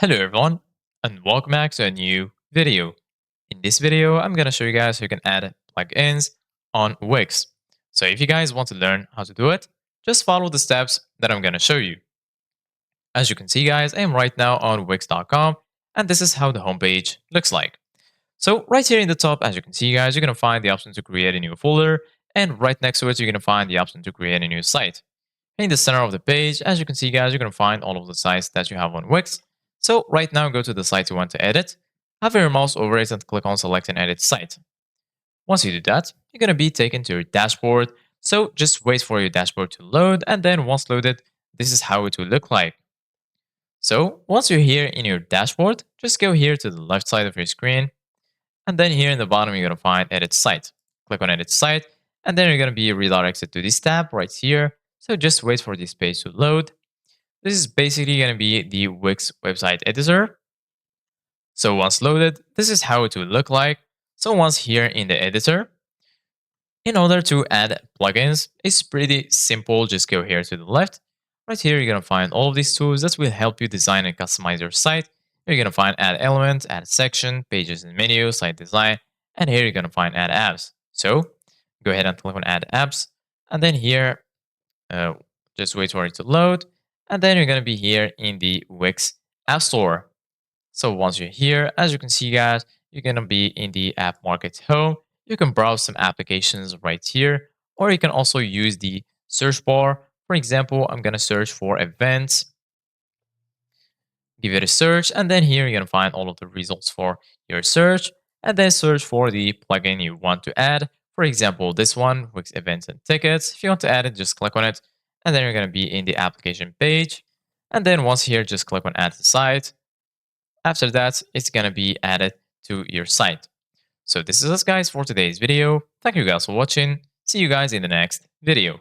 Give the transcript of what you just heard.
Hello everyone, and welcome back to a new video. In this video, I'm going to show you guys how you can add plugins on Wix. So if you guys want to learn how to do it, just follow the steps that I'm going to show you. As you can see guys, I am right now on Wix.com, and this is how the homepage looks like. So right here in the top, as you can see guys, you're going to find the option to create a new folder, and right next to it, you're going to find the option to create a new site. In the center of the page, as you can see guys, you're going to find all of the sites that you have on Wix. So right now, go to the site you want to edit, hover your mouse over it and click on select and edit site. Once you do that, you're going to be taken to your dashboard. So just wait for your dashboard to load, and then once loaded, this is how it will look like. So once you're here in your dashboard, just go here to the left side of your screen, and then here in the bottom, you're going to find edit site. Click on edit site, and then you're going to be redirected to this tab right here. So just wait for this page to load. This is basically going to be the Wix website editor. So once loaded, this is how it will look like. So once here in the editor, in order to add plugins, it's pretty simple. Just go here to the left. Right here, you're going to find all of these tools that will help you design and customize your site. You're going to find add element, add section, pages and menu, site design, and here you're going to find add apps. So go ahead and click on add apps. And then here, just wait for it to load. And then you're going to be here in the Wix App Store. So once you're here, as you can see, guys, you're going to be in the App Market Home. You can browse some applications right here, or you can also use the search bar. For example, I'm going to search for events, give it a search, and then here you're going to find all of the results for your search, and then search for the plugin you want to add. For example, this one, Wix Events and Tickets. If you want to add it, just click on it, and then you're going to be in the application page. And then once here, just click on add to site. After that, it's going to be added to your site. So this is us guys for today's video. Thank you guys for watching. See you guys in the next video.